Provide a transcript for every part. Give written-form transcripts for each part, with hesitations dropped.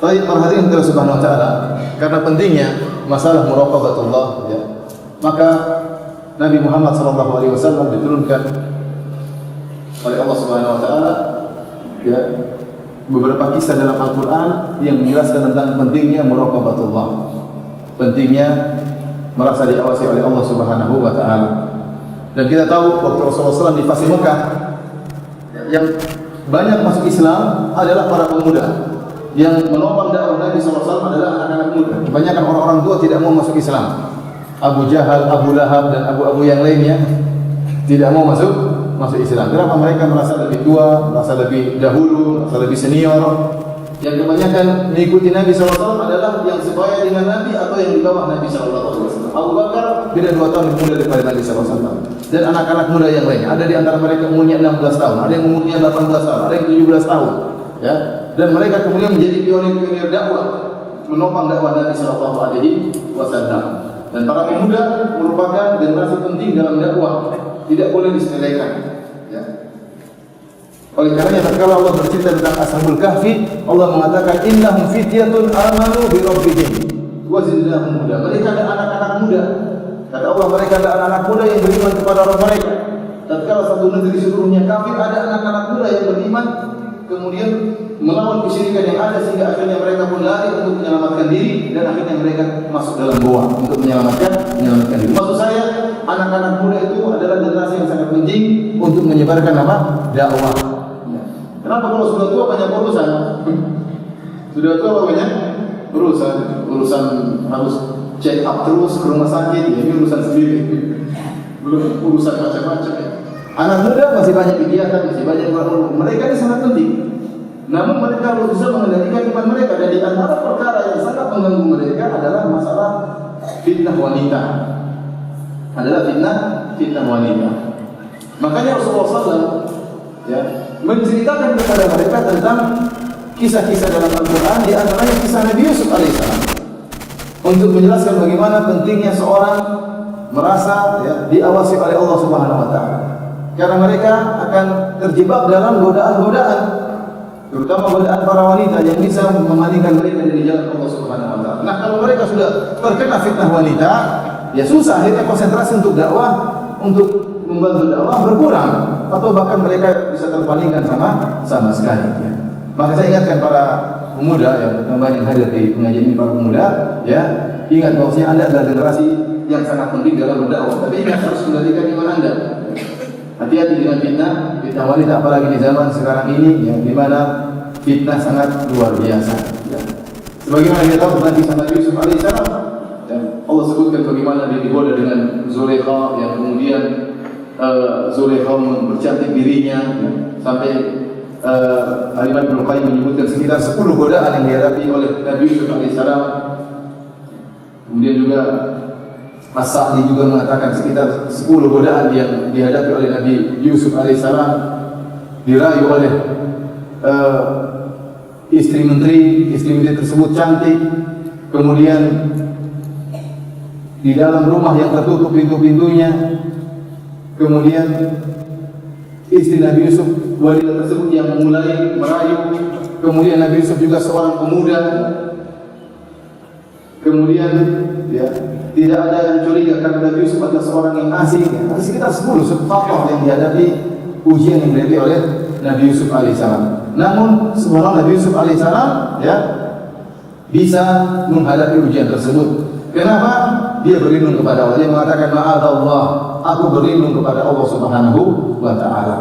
Baik, perhatian Allah Subhanahu wa taala, karena pentingnya masalah muraqabatullah ya. Maka Nabi Muhammad sallallahu alaihi wasallam diturunkan oleh Allah Subhanahu wa taala ya beberapa kisah dalam Al-Qur'an yang menjelaskan tentang pentingnya muraqabatullah. Pentingnya merasa diawasi oleh Allah Subhanahu wa taala. Dan kita tahu waktu Rasulullah SAW di fase Mekah yang banyak masuk Islam adalah para pemuda. Yang menopang dakwah Nabi SAW adalah anak-anak muda. Kebanyakan orang-orang tua tidak mau masuk Islam. Abu Jahal, Abu Lahab dan abu-abu yang lainnya tidak mau masuk Islam. Kenapa? Mereka merasa lebih tua, merasa lebih dahulu, merasa lebih senior. Yang kebanyakan mengikuti Nabi SAW adalah yang sebaya dengan Nabi atau yang di bawah Nabi SAW. Abu Bakar beda 2 tahun lebih muda daripada Nabi SAW. Dan anak-anak muda yang lainnya, ada di antara mereka umurnya 16 tahun, ada yang umurnya 18 tahun, ada yang 17 tahun. Ya. Dan mereka kemudian menjadi pionir-pionir dakwah, menopang dakwah Nabi sallallahu alaihi wasallam. Dan para pemuda merupakan generasi penting dalam dakwah, tidak boleh disepelekan. Ya. Oleh karenanya tatkala Allah bercerita tentang Ashabul Kahfi, Allah mengatakan innahum fityatun amanu bi rabbihim wa zidnahum huda. Mereka adalah anak-anak muda. Kata Allah, mereka adalah anak-anak muda yang beriman kepada Rabb mereka. Tatkala satu negeri seluruhnya kafir, ada anak-anak muda yang beriman kemudian melawan kesyirikan yang ada sehingga akhirnya mereka pun lari untuk menyelamatkan diri dan akhirnya mereka masuk dalam goa untuk menyelamatkan diri. Maksud saya, anak-anak muda itu adalah generasi yang sangat penting untuk menyebarkan apa? Dakwah. Ya. Kenapa kalau sudah tua banyak urusan? Sudah tua banyak urusan harus check up terus ke rumah sakit, ya, ini urusan sendiri. Belum urusan macam-macam ya. Anak muda masih banyak kegiatan, masih banyak mereka ini sangat penting. Namun mereka harus bisa mengendalikan iman mereka. Dan di antara perkara yang sangat mengganggu mereka adalah masalah fitnah wanita. Fitnah wanita. Makanya Rasulullah SAW ya, menceritakan kepada mereka tentang kisah-kisah dalam Al-Quran, di antaranya kisah Nabi Yusuf alaihissalam, untuk menjelaskan bagaimana pentingnya seorang merasa ya, diawasi oleh Allah Subhanahu wa taala. Karena mereka akan terjebak dalam godaan-godaan, terutama godaan para wanita yang bisa memalingkan mereka dari jalan Allah Subhanahu wa taala. Nah, kalau mereka sudah terkena fitnah wanita, ya susah, akhirnya konsentrasi untuk dakwah, untuk membantu dakwah berkurang, atau bahkan mereka bisa terpalingkan sama sekali. Ya. Maka saya ingatkan para pemuda yang banyak hadir di pengajian ini, para pemuda, ya, ingat bahwasanya Anda adalah generasi yang sangat penting dalam berdakwah. Tapi ingat, harus mengendalikan iman Anda. Hati-hati dengan fitnah wanita, apalagi di zaman sekarang ini, ya, di mana fitnah sangat luar biasa. Ya. Sebagaimana kita tahu tentang kisah Nabi Yusuf alaihissalam, ya, Allah sebutkan bagaimana dia digoda dengan Zulaikha, yang kemudian Zulaikha bercantik dirinya, ya, sampai Al-Imam Ibnu Qayyim menyebutkan sekitar 10 godaan yang dihadapi oleh Nabi Yusuf alaihissalam. Kemudian juga As-Sa'di juga mengatakan sekitar 10 godaan yang dihadapi oleh Nabi Yusuf alaihissalam, dirayu oleh istri menteri tersebut cantik, kemudian di dalam rumah yang tertutup pintu-pintunya, kemudian istri Nabi Yusuf, wanita tersebut yang mulai merayu, kemudian Nabi Yusuf juga seorang pemuda, kemudian ya, tidak ada yang curiga karena Nabi Yusuf adalah seorang yang asing. Ada sekitar 10 faktor yang dihadapi, ujian yang dihadapi oleh Nabi Yusuf alaihissalam. Namun subhanallah, Nabi Yusuf alaihissalam ya bisa menghadapi ujian tersebut. Kenapa? Dia berlindung kepada Allah. Dia mengatakan ma'adzallah, aku berlindung kepada Allah Subhanahu wa taala.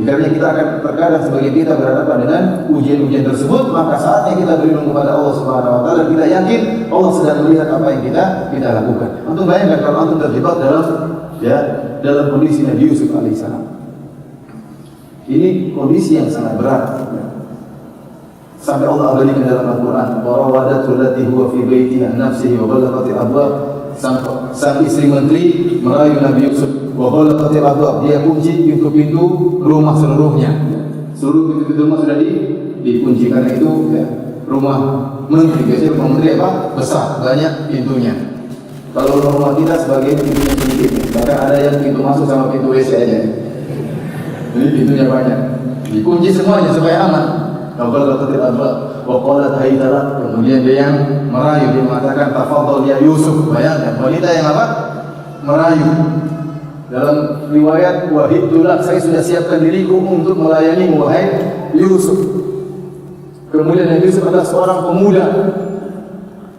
Karena kita akan terkadang sebagai kita berhadapan dengan ujian-ujian tersebut, maka saatnya kita berlindung kepada Allah Subhanahu wa taala. Kita yakin Allah sedang melihat apa yang kita lakukan. Antum bayangkan kalau antum terjebak dalam kondisi Nabi Yusuf alaihissalam. Ini kondisi yang sangat berat. Sampai Allah abadikan dalam Al-Quran, wa rawadatu allati huwa fi baitiha nafsihi wa balaghatil abwab. Sang istri menteri merayu Nabi Yusuf, wa balaghatil abwab, dia kunci pintu rumah seluruhnya. Seluruh pintu-pintu rumah sudah dikunci, karena itu ya, rumah menteri, biasanya rumah menteri apa? Besar, banyak pintunya. Kalau rumah kita sebagai pintunya sedikit, bahkan ada yang pintu masuk sama pintu WC aja. Jadi pintunya banyak, dikunci semuanya supaya aman. Wa Waqalat Haitarat, kemudian dia yang merayu, dia mengatakan tafadhal ya Yusuf. Bayangkan wanita yang apa? Merayu. Dalam riwayat wahidullah, saya sudah siapkan diriku untuk melayani wahai Yusuf. Kemudian Nabi Yusuf adalah seorang pemuda,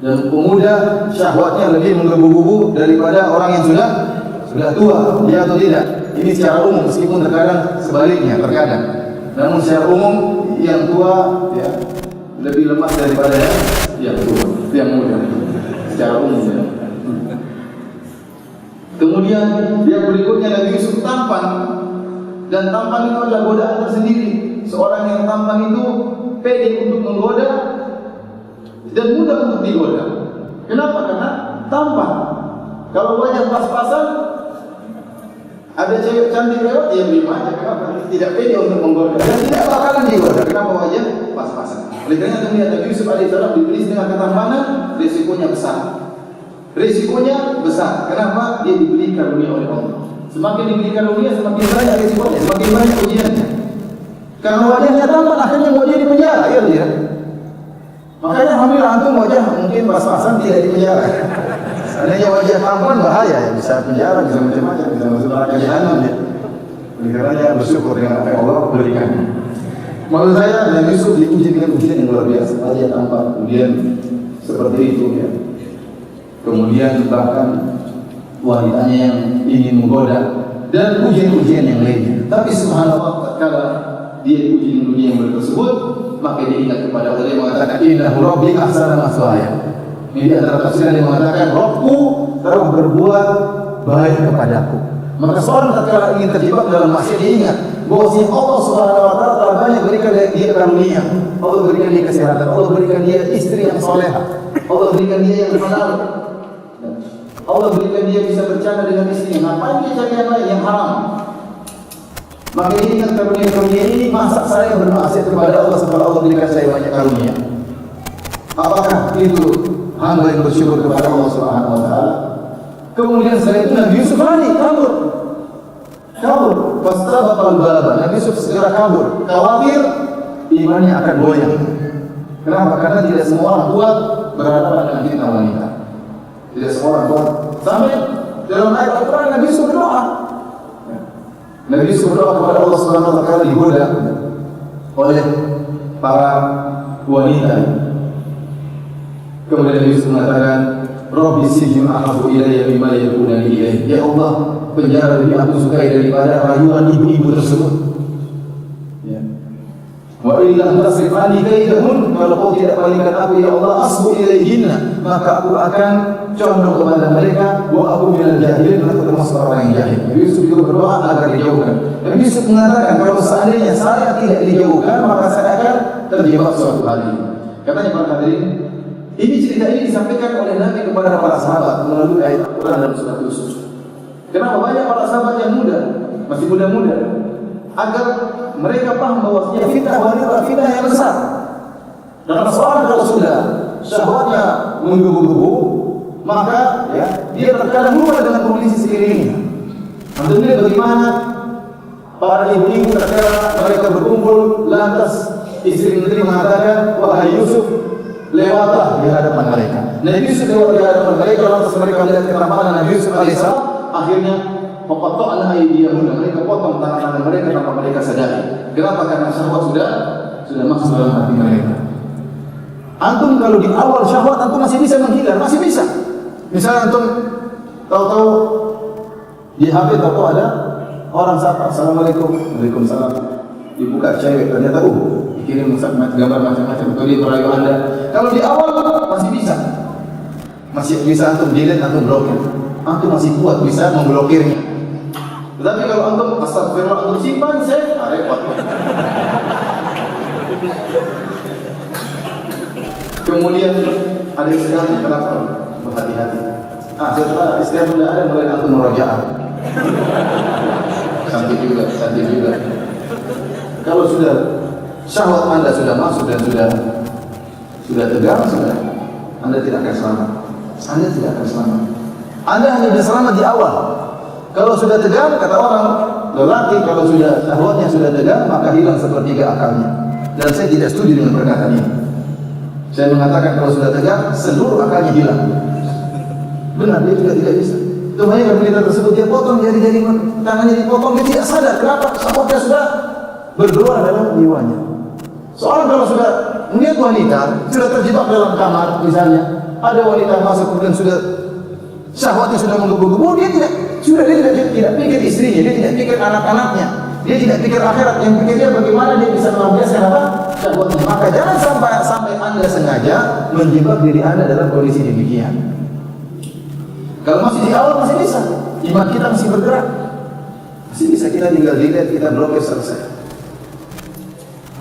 dan pemuda syahwatnya lebih menggebu-gebu daripada orang yang sudah tua, ya atau tidak? Ini secara umum, meskipun terkadang sebaliknya, terkadang. Namun secara umum yang tua ya lebih lemah daripada yang tua, yang muda. Secara umum ya. Kemudian yang berikutnya Nabi Yusuf tampan, dan tampan itu adalah godaan tersendiri. Seorang yang tampan itu pede untuk menggoda dan mudah untuk digoda. Kenapa? Karena tampan. Kalau wajah pas-pasan, ada cewek cantik lewat, dia diam aja. Kenapa? Tidak pede untuk menggoda dan tidak bakalan digoda. Kenapa? Wajah pas-pasan. Oleh karena itu Nabi Yusuf alaihissalam diberi dengan ketampanan, risikonya besar. Risikonya besar. Kenapa? Dia diberi karunia oleh Allah. Semakin diberi karunia, semakin banyak risikonya, semakin banyak ujiannya. Karena wajahnya tampan, akhirnya mau jadi penjara, ya tidak? Makanya hamil antum wajah mungkin pas-pasan tidak di penjara. Seandainya wajah tampan bahaya, ya bisa penjara, bisa macam-macam, bisa masuk neraka jahanam ya. Oleh karenanya bersyukur dengan apa yang Allah berikan. Maksud saya, Nabi Yusuf diuji dengan ujian yang luar biasa. Wajah tampan, kemudian seperti itu ya. Kemudian bahkan wanitanya yang ingin menggoda dan ujian-ujian yang lainnya. Tapi subhanallah, tatkala dia diuji dengan ujian yang tersebut, maka dia ingat kepada Allah. Dia mengatakan innahu rabbi ahsana maswaya. Ini antara tafsiran yang mengatakan Rabbku telah berbuat baik kepadaku. Maka seorang tatkala ingin terjebak dalam maksiat, dia ingat bahwa Allah Subhanahu wa taala telah banyak berikan dia karunia. Allah berikan dia kesehatan, Allah berikan dia istri yang salehah, Allah berikan dia yang halal, Allah berikan dia bisa bercanda dengan istri. Ngapain dia cari yang lain yang haram? Maka dia ingat karunia ini, masa saya bermaksiat kepada Allah setelah Allah berikan saya banyak karunia? Apakah itu hamba yang bersyukur kepada Allah Subhanahu wa taala? Kemudian setelah itu Nabi Yusuf lari, kabur. Fastabaqal baba. Nabi Yusuf segera kabur, khawatir imannya akan goyah. Kenapa? Karena tidak semua orang kuat berhadapan dengan fitnah wanita. Tidak semua orang kuat. Sampai dalam ayat Al-Quran Nabi Yusuf berdoa. Nabi Yusuf berdoa kepada Allah Subhanahu wa taala digoda oleh para wanita. Kemudian Nabi Yusuf mengatakan, Rabbi sijnu ahabbu ilayya mimma yakunani ilayhi. Ya Allah, penjara lebih aku sukai daripada rayuan ibu-ibu tersebut. Ya. Wa illa tasrif anni kaidahun, kalau kau tidak palingkan aku ya Allah, asbu ilayhinna, maka aku akan condong kepada mereka. Wa aku minal jahilin, aku termasuk orang yang jahil. Nabi Yusuf juga berdoa agar dijauhkan. Nabi Yusuf mengatakan kalau seandainya saya tidak dijauhkan, maka saya akan terjebak suatu hari. Katanya para hadirin, ini cerita ini disampaikan oleh Nabi kepada para sahabat melalui ayat Al-Quran dalam surat Yusuf. Kenapa? Banyak para sahabat yang muda, masih muda-muda, agar mereka paham bahwasanya fitnah wanita fitnah yang besar. Dan seorang kalau sudah syahwatnya menggebu-gebu, maka ya, dia terkadang lupa dengan kondisi sekelilingnya. Anda lihat bagaimana para ibu-ibu terkadang mereka berkumpul, lantas istri menteri mengatakan, wahai Yusuf, lewatlah di hadapan mereka. Nabi Yusuf lewat di hadapan mereka, lantas mereka melihat ketampanan Nabi Yusuf alaihissalam. Akhirnya faqatta'na aydiyahunna, mereka potong tangan-tangan mereka tanpa mereka sadari. Kenapa? Karena syahwat sudah masuk dalam hati mereka. Antum kalau di awal syahwat antum masih bisa menghindar, masih bisa. Misalnya antum tahu-tahu di HP tahu ada orang sapa, assalamualaikum, waalaikumsalam. Dibuka cewek, ternyata kirim gambar macam-macam atau dia merayu Anda. Kalau di awal masih bisa antum delete, antum blokir. Antum masih kuat bisa memblokirnya. Tetapi kalau antum astagfirullah, antum simpan, repot. Kemudian ada istilah kenapa? Berhati-hati. Setelah istilah sudah ada, mulai antum merajaah. Cantik juga. Kalau sudah syahwat Anda sudah masuk dan sudah tegang, Anda tidak akan selamat. Anda hanya bisa selamat di awal. Kalau sudah tegang, kata orang lelaki, kalau sudah syahwatnya sudah tegang, maka hilang sepertiga akalnya. Dan saya tidak setuju dengan perkataan ini. Saya mengatakan kalau sudah tegang, seluruh akalnya hilang. Benar, dia juga tidak bisa. Itu makanya wanita tersebut dia potong jari-jari tangannya dipotong, dia tidak sadar kenapa syahwatnya sudah bergelora dalam jiwanya. Soalnya kalau sudah melihat wanita sudah terjebak dalam kamar misalnya, ada wanita masuk kemudian sudah syahwatnya sudah menggebu-gebu, dia tidak pikir istrinya, dia tidak pikir anak-anaknya, dia tidak pikir akhirat, yang pikirnya bagaimana dia bisa melampiaskan apa? Syahwatnya. Maka jangan sampai Anda sengaja menjebak diri Anda dalam kondisi demikian. Kalau masih di awal masih bisa, iman kita masih bergerak, masih bisa kita tinggal dilihat, kita blokir selesai.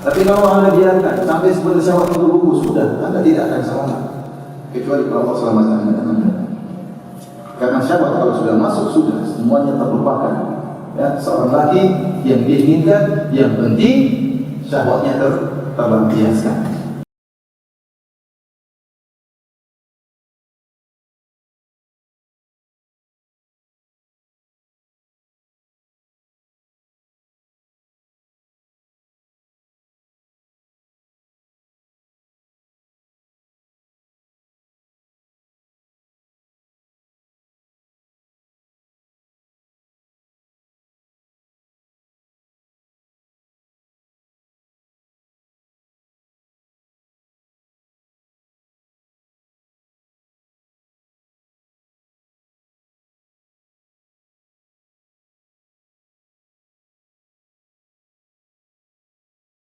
Tapi kalau Anda biarkan sampai seperti syahwat menggebu-gebu, sudah, Anda tidak akan selamat. Kecuali kalau Allah selamatkan Anda. Karena syahwat kalau sudah masuk, sudah semuanya terlupakan. Ya, seorang laki yang dia inginkan, yang penting syahwatnya terlampiaskan.